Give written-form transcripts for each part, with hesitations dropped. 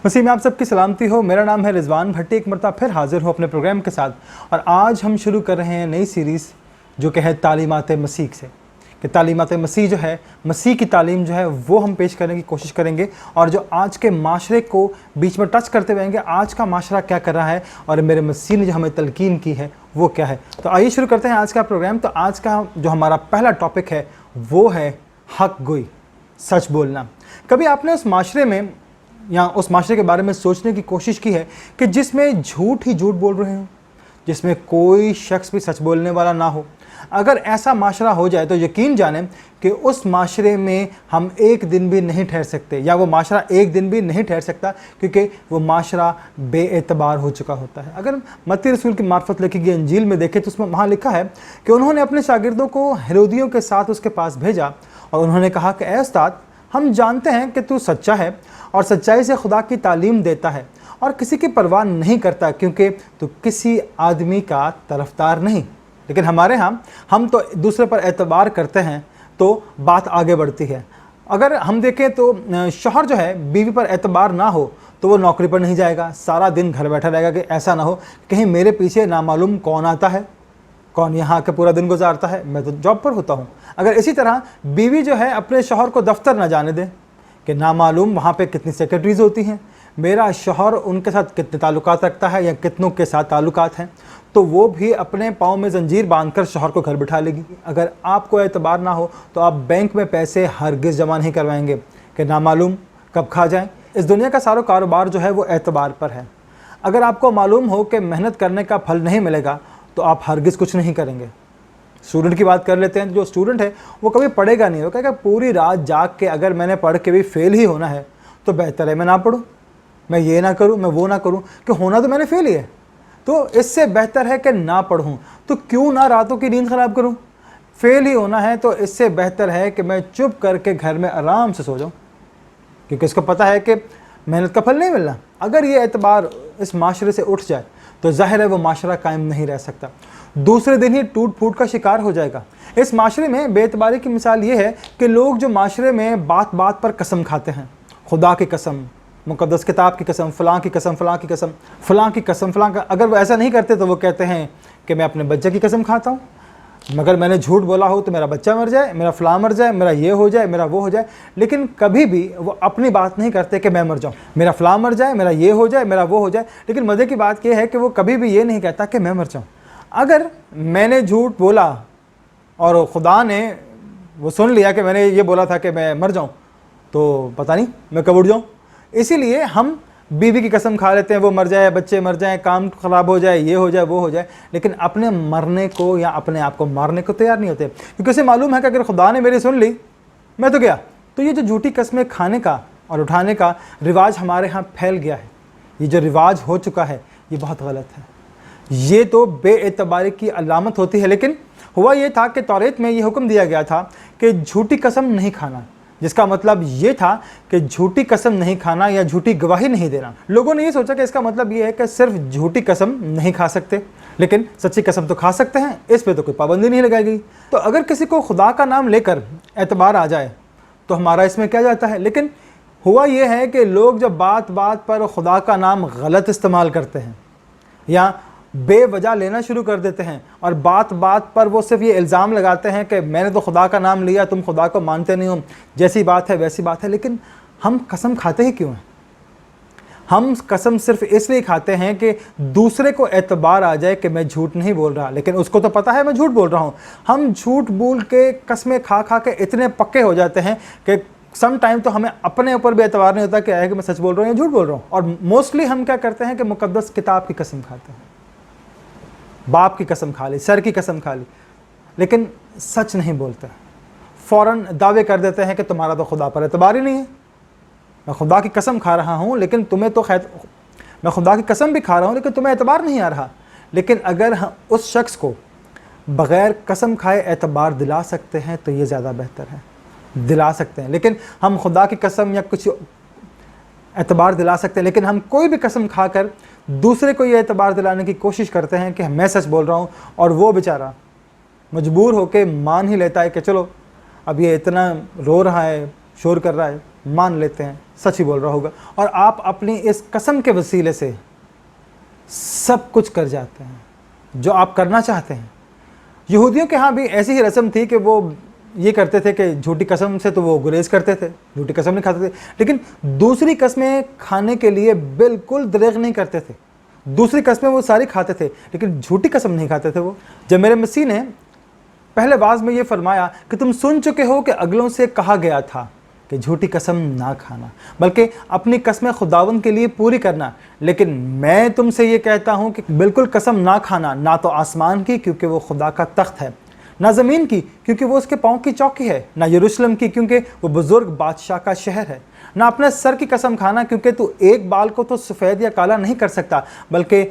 मसीह में आप सबकी सलामती हो। मेरा नाम है रिजवान भट्टी। एक मरतबा फिर हाजिर हूँ अपने प्रोग्राम के साथ और आज हम शुरू कर रहे हैं नई सीरीज़ जो कि है तालीमात मसीह से। कि तालीमात मसीह जो है, मसीह की तालीम जो है वो हम पेश करने की कोशिश करेंगे और जो आज के माशरे को बीच में टच करते रहेंगे, आज का माशरा क्या कर रहा है और मेरे मसीह ने जो हमें तलकीन की है वो क्या है। तो आइए शुरू करते हैं आज का प्रोग्राम। तो आज का जो हमारा पहला टॉपिक है वो है हक गोई, सच बोलना। कभी आपने उस माशरे में या उस माशरे के बारे में सोचने की कोशिश की है कि जिसमें झूठ ही झूठ बोल रहे हो, जिसमें कोई शख्स भी सच बोलने वाला ना हो? अगर ऐसा माशरा हो जाए तो यकीन जानें कि उस माशरे में हम एक दिन भी नहीं ठहर सकते, या वो माशरा एक दिन भी नहीं ठहर सकता, क्योंकि वो माशरा बेएतबार हो चुका होता है। अगर मत्ती रसूल की मार्फत लिखी गई अंजील में देखें तो उसमें वहाँ लिखा है कि उन्होंने अपने शागिर्दों को हेरोदियों के साथ उसके पास भेजा और उन्होंने कहा कि ऐ उस्ताद, हम जानते हैं कि तू सच्चा है और सच्चाई से खुदा की तालीम देता है और किसी की परवाह नहीं करता, क्योंकि तू किसी आदमी का तरफदार नहीं। लेकिन हमारे यहाँ हम तो दूसरे पर एतबार करते हैं तो बात आगे बढ़ती है। अगर हम देखें तो शौहर जो है बीवी पर एतबार ना हो तो वो नौकरी पर नहीं जाएगा, सारा दिन घर बैठा रहेगा कि ऐसा ना हो कहीं मेरे पीछे नामालूम कौन आता है, कौन यहाँ आकर पूरा दिन गुजारता है, मैं तो जॉब पर होता हूँ। अगर इसी तरह बीवी जो है अपने शौहर को दफ्तर ना जाने दे कि नामालूम वहाँ पे कितनी सेक्रेटरीज होती हैं, मेरा शौहर उनके साथ कितने ताल्लुकात रखता है या कितनों के साथ ताल्लुकात हैं, तो वो भी अपने पाँव में जंजीर बांधकर शौहर को घर बिठा लेगी। अगर आपको एतबार ना हो तो आप बैंक में पैसे हरगिज़ जमा नहीं करवाएंगे कि नामालूम कब खा जाएं। इस दुनिया का सारा कारोबार जो है वो एतबार पर है। अगर आपको मालूम हो कि मेहनत करने का फल नहीं मिलेगा तो आप हरगिज़ कुछ नहीं करेंगे। स्टूडेंट की बात कर लेते हैं। जो स्टूडेंट है वो कभी पढ़ेगा नहीं, वो कहेगा पूरी रात जाग के अगर मैंने पढ़ के भी फेल ही होना है तो बेहतर है मैं ना पढ़ूँ, मैं ये ना करूँ, मैं वो ना करूँ, कि होना तो मैंने फेल ही है, तो इससे बेहतर है कि ना पढ़ूँ। तो क्यों ना रातों की नींद ख़राब करूँ? फेल ही होना है तो इससे बेहतर है कि मैं चुप करके घर में आराम से सो जाऊँ, क्योंकि इसको पता है कि मेहनत का फल नहीं मिलना। अगर ये एतबार इस माशरे से उठ जाए तो ज़ाहिर है वो माशरा कायम नहीं रह सकता, दूसरे दिन ही टूट फूट का शिकार हो जाएगा। इस माशरे में बेएतबारी की मिसाल ये है कि लोग जो माशरे में बात बात पर कसम खाते हैं, खुदा की कसम, मुक़द्दस किताब की कसम, फ़लाँ की कसम, फ़लाँ की कसम, फ़लाँ की कसम, फ़लाँ का, अगर वो ऐसा नहीं करते तो वो कहते हैं कि मैं अपने बच्चे की कसम खाता हूँ, मगर मैंने झूठ बोला हो तो मेरा बच्चा मर जाए, मेरा फ़लाँ मर जाए, मेरा ये हो जाए, मेरा वो हो जाए। लेकिन कभी भी वो अपनी बात नहीं करते कि मैं मर जाऊँ, मेरा फ़लाँ मर जाए, मेरा ये हो जाए, मेरा वो हो जाए। लेकिन मज़े की बात यह है कि वो कभी भी ये नहीं कहता कि मैं मर जाऊँ। अगर मैंने झूठ बोला और खुदा ने वो सुन लिया कि मैंने ये बोला था कि मैं मर जाऊँ, तो पता नहीं मैं कब उठ जाऊँ। इसीलिए हम बीवी की कसम खा लेते हैं वो मर जाए, बच्चे मर जाएं, काम ख़राब हो जाए, ये हो जाए, वो हो जाए, लेकिन अपने मरने को या अपने आप को मारने को तैयार नहीं होते, क्योंकि उसे मालूम है कि अगर खुदा ने मेरी सुन ली मैं तो गया। तो ये जो झूठी कस्में खाने का और उठाने का रिवाज हमारे यहाँ फैल गया है, ये जो रिवाज हो चुका है ये बहुत गलत है। ये तो बेएतबारी की अलामत होती है। लेकिन हुआ ये था कि तौरेत में ये हुक्म दिया गया था कि झूठी कसम नहीं खाना, जिसका मतलब ये था कि झूठी कसम नहीं खाना या झूठी गवाही नहीं देना। लोगों ने ये सोचा कि इसका मतलब ये है कि सिर्फ झूठी कसम नहीं खा सकते, लेकिन सच्ची कसम तो खा सकते हैं, इस पे तो कोई पाबंदी नहीं लगाई गई। तो अगर किसी को खुदा का नाम लेकर एतबार आ जाए तो हमारा इसमें क्या जाता है। लेकिन हुआ ये है कि लोग जब बात बात पर खुदा का नाम गलत इस्तेमाल करते हैं या बेवजह लेना शुरू कर देते हैं और बात बात पर वो सिर्फ ये इल्ज़ाम लगाते हैं कि मैंने तो खुदा का नाम लिया, तुम खुदा को मानते नहीं हो, जैसी बात है वैसी बात है। लेकिन हम कसम खाते ही क्यों हैं? हम कसम सिर्फ इसलिए खाते हैं कि दूसरे को एतबार आ जाए कि मैं झूठ नहीं बोल रहा, लेकिन उसको तो पता है मैं झूठ बोल रहा हूँ। हम झूठ बोल के कस्में खा खा के इतने पक्के हो जाते हैं कि सम टाइम तो हमें अपने ऊपर भी एतबार नहीं होता कि है कि मैं सच बोल रहा हूँ या झूठ बोल रहा हूँ। और मोस्टली हम क्या करते हैं कि मुक़द्दस किताब की कसम खाते हैं, बाप की कसम खा ली, सर की कसम खा ली, लेकिन सच नहीं बोलते। फ़ौरन दावे कर देते हैं कि तुम्हारा तो खुदा पर एतबार ही नहीं है, मैं खुदा की कसम खा रहा हूँ लेकिन तुम्हें तो खैर, मैं खुदा की कसम भी खा रहा हूँ लेकिन तुम्हें एतबार नहीं आ रहा। लेकिन अगर हम उस शख्स को बग़ैर कसम खाए एतबार दिला सकते हैं तो ये ज़्यादा बेहतर है, दिला सकते हैं। लेकिन हम खुदा की कसम या कुछ एतबार दिला सकते हैं, लेकिन हम कोई भी कसम खाकर दूसरे को ये एतबार दिलाने की कोशिश करते हैं कि मैं सच बोल रहा हूँ, और वो बेचारा मजबूर होकर मान ही लेता है कि चलो अब ये इतना रो रहा है, शोर कर रहा है, मान लेते हैं सच ही बोल रहा होगा, और आप अपनी इस कसम के वसीले से सब कुछ कर जाते हैं जो आप करना चाहते हैं। यहूदियों के यहाँ भी ऐसी ही रस्म थी कि वो ये करते थे कि झूठी कसम से तो वो गुरेज करते थे, झूठी कसम नहीं खाते थे, लेकिन दूसरी कस्में खाने के लिए बिल्कुल दरेग नहीं करते थे। दूसरी कस्में वो सारी खाते थे, लेकिन झूठी कसम नहीं खाते थे वो। जब मेरे मसीह ने पहले वाज में ये फरमाया कि तुम सुन चुके हो कि अगलों से कहा गया था कि झूठी कसम ना खाना, बल्कि अपनी कस्में खुदावंद के लिए पूरी करना, लेकिन मैं तुमसे ये कहता हूँ कि बिल्कुल कसम ना खाना, ना तो आसमान की क्योंकि वो खुदा का तख्त है, ना ज़मीन की क्योंकि वो उसके पाँव की चौकी है, ना यरूशलेम की क्योंकि वो बुज़ुर्ग बादशाह का शहर है, ना अपने सर की कसम खाना क्योंकि तू एक बाल को तो सफ़ेद या काला नहीं कर सकता, बल्कि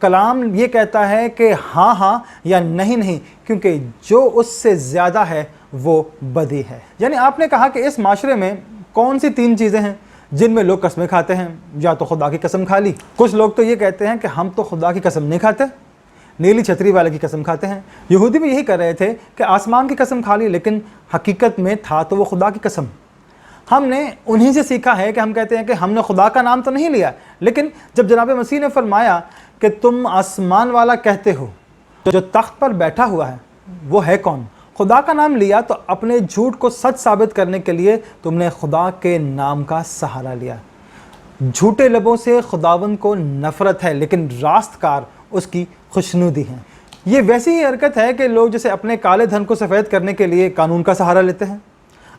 कलाम ये कहता है कि हाँ हाँ या नहीं नहीं, क्योंकि जो उससे ज़्यादा है वो बदी है। यानी आपने कहा कि इस माशरे में कौन सी 3 चीज़ें हैं जिनमें लोग कस्में खाते हैं? या तो खुदा की कसम खा ली, कुछ लोग तो ये कहते हैं कि हम तो खुदा की कसम नहीं खाते, नीली छतरी वाले की कसम खाते हैं। यहूदी भी यही कर रहे थे कि आसमान की कसम खा ली, लेकिन हकीकत में था तो वो खुदा की कसम। हमने उन्हीं से सीखा है कि हम कहते हैं कि हमने खुदा का नाम तो नहीं लिया, लेकिन जब जनाब मसीह ने फरमाया कि तुम आसमान वाला कहते हो, तो जो तख्त पर बैठा हुआ है वो है कौन? खुदा का नाम लिया तो अपने झूठ को सच साबित करने के लिए तुमने खुदा के नाम का सहारा लिया। झूठे लबों से खुदावंद को नफरत है, लेकिन रास्तकार उसकी खुशनुदी है। ये वैसी ही हरकत है कि लोग जैसे अपने काले धन को सफ़ेद करने के लिए कानून का सहारा लेते हैं,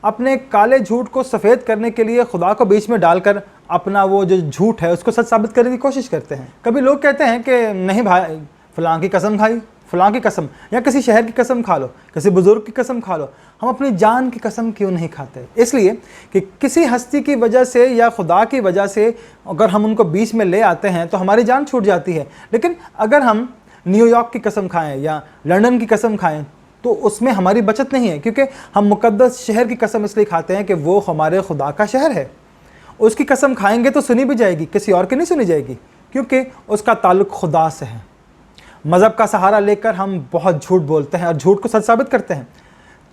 अपने काले झूठ को सफ़ेद करने के लिए खुदा को बीच में डालकर अपना वो जो झूठ है उसको सच साबित करने की कोशिश करते हैं। कभी लोग कहते हैं कि नहीं भाई, फ़लाँ की कसम खाई, फ़लाँ की कसम, या किसी शहर की कसम खा लो, किसी बुज़ुर्ग की कसम खा लो, हम अपनी जान की कसम क्यों नहीं खाते? इसलिए कि किसी हस्ती की वजह से या खुदा की वजह से अगर हम उनको बीच में ले आते हैं तो हमारी जान छूट जाती है, लेकिन अगर हम न्यूयॉर्क की कसम खाएं या लंदन की कसम खाएं तो उसमें हमारी बचत नहीं है, क्योंकि हम मुक़द्दस शहर की कसम इसलिए खाते हैं कि वो हमारे खुदा का शहर है। उसकी कसम खाएंगे तो सुनी भी जाएगी, किसी और की नहीं सुनी जाएगी, क्योंकि उसका ताल्लुक़ खुदा से है। मज़हब का सहारा लेकर हम बहुत झूठ बोलते हैं और झूठ को सच साबित करते हैं,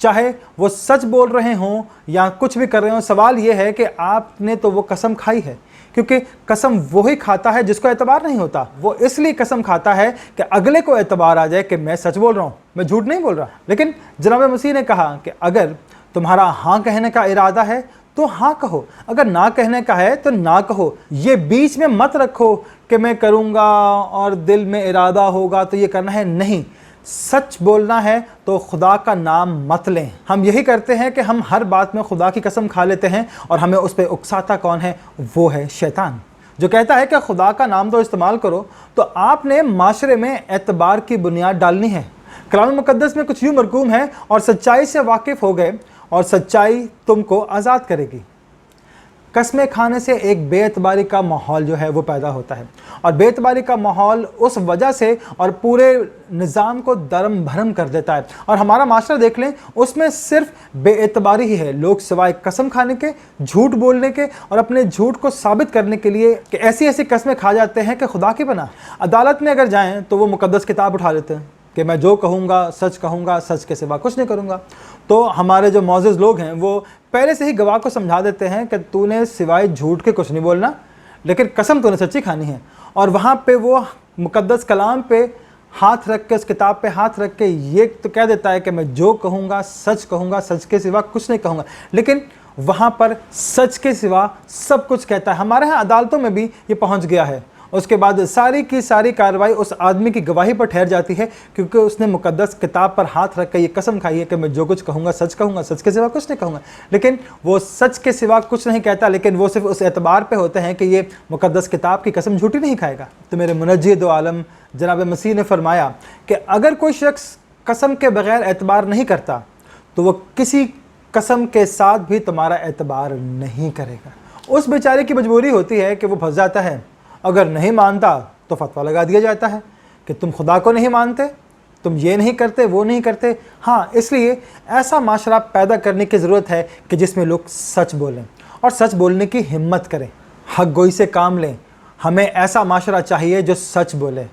चाहे वो सच बोल रहे हों या कुछ भी कर रहे हों। सवाल ये है कि आपने तो वो कसम खाई है, क्योंकि कसम वही खाता है जिसको एतबार नहीं होता। वो इसलिए कसम खाता है कि अगले को एतबार आ जाए कि मैं सच बोल रहा हूँ, मैं झूठ नहीं बोल रहा। लेकिन जनाब मसीह ने कहा कि अगर तुम्हारा हाँ कहने का इरादा है तो हाँ कहो, अगर ना कहने का है तो ना कहो। ये बीच में मत रखो कि मैं करूँगा और दिल में इरादा होगा तो ये करना है, नहीं। सच बोलना है तो खुदा का नाम मत लें। हम यही करते हैं कि हम हर बात में खुदा की कसम खा लेते हैं, और हमें उस पर उकसाता कौन है? वो है शैतान, जो कहता है कि खुदा का नाम तो इस्तेमाल करो। तो आपने माशरे में एतबार की बुनियाद डालनी है। कलाम मुक़द्दस में कुछ यूँ मरकूम है, और सच्चाई से वाकिफ़ हो गए और सच्चाई तुमको आज़ाद करेगी। कसमें खाने से एक बेएतबारी का माहौल जो है वो पैदा होता है, और बेएतबारी का माहौल उस वजह से और पूरे निज़ाम को दरम भरम कर देता है। और हमारा माशरा देख लें, उसमें सिर्फ बेएतबारी ही है। लोग सिवाय कसम खाने के, झूठ बोलने के और अपने झूठ को साबित करने के लिए कि ऐसी ऐसी कसमें खा जाते हैं कि खुदा की बना। अदालत में अगर जाएँ तो वो मुक़द्दस किताब उठा लेते हैं कि मैं जो कहूँगा, सच के सिवा कुछ नहीं करूँगा। तो हमारे जो मौजूद लोग हैं वो पहले से ही गवाह को समझा देते हैं कि तूने सिवाय झूठ के कुछ नहीं बोलना, लेकिन कसम तूने सच्ची खानी है। और वहाँ पे वो मुक़द्दस कलाम पे हाथ रख के, उस किताब पे हाथ रख के ये तो कह देता है कि मैं जो कहूँगा, सच के सिवा कुछ नहीं कहूँगा, लेकिन वहाँ पर सच के सिवा सब कुछ कहता है। हमारे यहाँ अदालतों में भी ये पहुँच गया है। उसके बाद सारी की सारी कार्रवाई उस आदमी की गवाही पर ठहर जाती है, क्योंकि उसने मुक़द्दस किताब पर हाथ रख कर ये कसम खाई है कि मैं जो कुछ कहूँगा, सच के सिवा कुछ नहीं कहूँगा। लेकिन वो सच के सिवा कुछ नहीं कहता, लेकिन वो सिर्फ उस एतबार पे होते हैं कि ये मुक़द्दस किताब की कसम झूठी नहीं खाएगा। तो मेरे मुनज्जी दो आलम जनाब मसीह ने फरमाया कि अगर कोई शख्स कसम के बग़ैर एतबार नहीं करता तो वो किसी कसम के साथ भी तुम्हारा एतबार नहीं करेगा। उस बेचारे की मजबूरी होती है कि वो फंस जाता है। अगर नहीं मानता तो फतवा लगा दिया जाता है कि तुम खुदा को नहीं मानते, तुम ये नहीं करते, वो नहीं करते। हाँ, इसलिए ऐसा माशरा पैदा करने की ज़रूरत है कि जिसमें लोग सच बोलें और सच बोलने की हिम्मत करें, हक गोई से काम लें। हमें ऐसा माशरा चाहिए जो सच बोले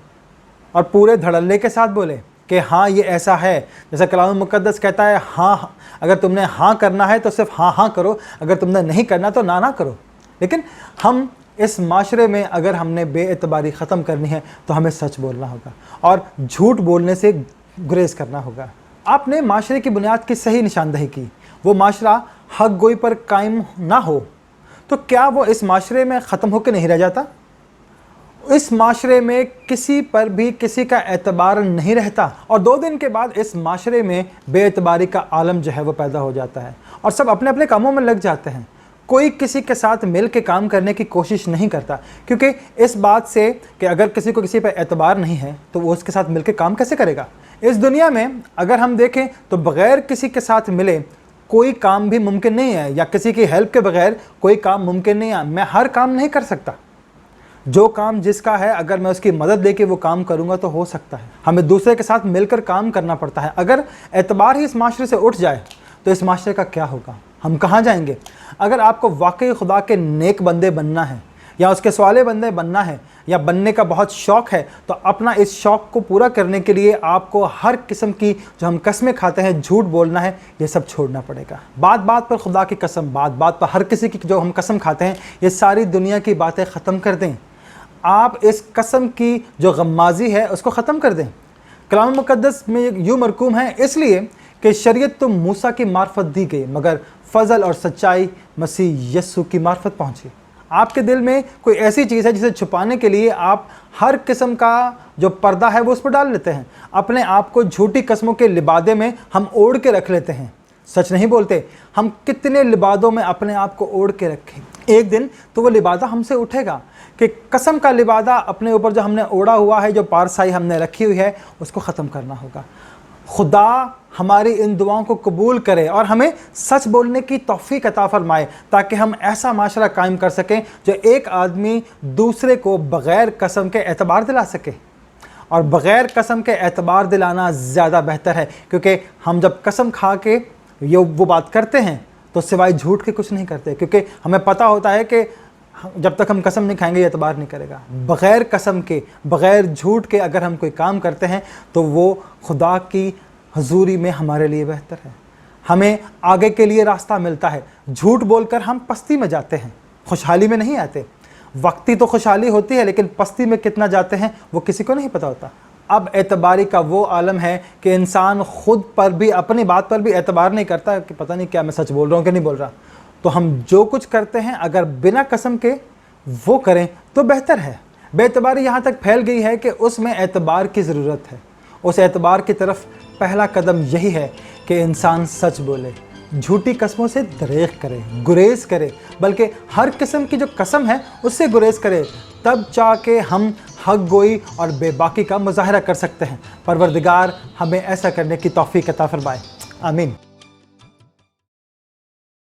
और पूरे धड़ल्ले के साथ बोले, کہ ہاں یہ ایسا ہے. جیسا کلام مقدس کہتا ہے ہاں اگر تم نے ہاں کرنا ہے تو صرف ہاں ہاں کرو, اگر تم نے نہیں کرنا تو نہ کرو. لیکن ہم اس معاشرے میں اگر ہم نے بے اعتباری ختم کرنی ہے تو ہمیں سچ بولنا ہوگا اور جھوٹ بولنے سے گریز کرنا ہوگا. آپ نے معاشرے کی بنیاد کی صحیح نشاندہی کی. وہ معاشرہ حق گوئی پر قائم نہ ہو تو کیا وہ اس معاشرے میں ختم ہو کے نہیں رہ جاتا؟ اس معاشرے میں کسی پر بھی کسی کا اعتبار نہیں رہتا اور 2 دن کے بعد اس معاشرے میں بے اعتباری کا عالم جو ہے وہ پیدا ہو جاتا ہے اور سب اپنے اپنے کاموں میں لگ جاتے ہیں. کوئی کسی کے ساتھ مل کے کام کرنے کی کوشش نہیں کرتا, کیونکہ اس بات سے کہ اگر کسی کو کسی پر اعتبار نہیں ہے تو وہ اس کے ساتھ مل کے کام کیسے کرے گا. اس دنیا میں اگر ہم دیکھیں تو بغیر کسی کے ساتھ ملے کوئی کام بھی ممکن نہیں ہے, یا کسی کی ہیلپ کے بغیر کوئی کام ممکن نہیں ہے. میں ہر کام نہیں کر سکتا, جو کام جس کا ہے اگر میں اس کی مدد لے کے وہ کام کروں گا تو ہو سکتا ہے. ہمیں دوسرے کے ساتھ مل کر کام کرنا پڑتا ہے. اگر اعتبار ہی اس معاشرے سے اٹھ جائے تو اس معاشرے کا کیا ہوگا, ہم کہاں جائیں گے؟ اگر آپ کو واقعی خدا کے نیک بندے بننا ہے یا اس کے سوالے بندے بننا ہے یا بننے کا بہت شوق ہے تو اپنا اس شوق کو پورا کرنے کے لیے آپ کو ہر قسم کی جو ہم قسمیں کھاتے ہیں, جھوٹ بولنا ہے, یہ سب چھوڑنا پڑے گا. بات بات پر خدا کی قسم, بات بات پر ہر کسی کی جو ہم قسم کھاتے ہیں, یہ ساری دنیا کی باتیں ختم کر دیں. آپ اس قسم کی جو غمازی ہے اس کو ختم کر دیں. کلام مقدس میں یوں مرقوم ہے, اس لیے کہ شریعت تو موسیٰ کی معرفت دی گئی مگر فضل اور سچائی مسیح یسوع کی معرفت پہنچی. آپ کے دل میں کوئی ایسی چیز ہے جسے چھپانے کے لیے آپ ہر قسم کا جو پردہ ہے وہ اس پر ڈال لیتے ہیں. اپنے آپ کو جھوٹی قسموں کے لبادے میں ہم اوڑھ کے رکھ لیتے ہیں, سچ نہیں بولتے. ہم کتنے لبادوں میں اپنے آپ کو اوڑھ کے رکھیں, ایک دن تو وہ لبادہ ہم سے اٹھے گا کہ قسم کا لبادہ اپنے اوپر جو ہم نے اوڑھا ہوا ہے, جو پارسائی ہم نے رکھی ہوئی ہے, اس کو ختم کرنا ہوگا. خدا ہماری ان دعاؤں کو قبول کرے اور ہمیں سچ بولنے کی توفیق عطا فرمائے تاکہ ہم ایسا معاشرہ قائم کر سکیں جو ایک آدمی دوسرے کو بغیر قسم کے اعتبار دلا سکے. اور بغیر قسم کے اعتبار دلانا زیادہ بہتر ہے, کیونکہ ہم جب قسم کھا کے وہ بات کرتے ہیں تو سوائے جھوٹ کے کچھ نہیں کرتے, کیونکہ ہمیں پتہ ہوتا ہے کہ جب تک ہم قسم نہیں کھائیں گے یہ اعتبار نہیں کرے گا. بغیر قسم کے, بغیر جھوٹ کے اگر ہم کوئی کام کرتے ہیں تو وہ خدا کی حضوری میں ہمارے لیے بہتر ہے. ہمیں آگے کے لیے راستہ ملتا ہے. جھوٹ بول کر ہم پستی میں جاتے ہیں, خوشحالی میں نہیں آتے. وقتی تو خوشحالی ہوتی ہے لیکن پستی میں کتنا جاتے ہیں وہ کسی کو نہیں پتہ ہوتا. اب اعتباری کا وہ عالم ہے کہ انسان خود پر بھی, اپنی بات پر بھی اعتبار نہیں کرتا کہ پتہ نہیں کیا میں سچ بول رہا ہوں کہ نہیں بول رہا. تو ہم جو کچھ کرتے ہیں اگر بنا قسم کے وہ کریں تو بہتر ہے. بے اعتباری یہاں تک پھیل گئی ہے کہ اس میں اعتبار کی ضرورت ہے. اس اعتبار کی طرف پہلا قدم یہی ہے کہ انسان سچ بولے, جھوٹی قسموں سے دریغ کرے, گریز کرے, بلکہ ہر قسم کی جو قسم ہے اس سے گریز کرے. تب چاہ کے ہم حق گوئی اور بے باکی کا مظاہرہ کر سکتے ہیں. پروردگار ہمیں ایسا کرنے کی توفیق عطا فرمائے. آمین.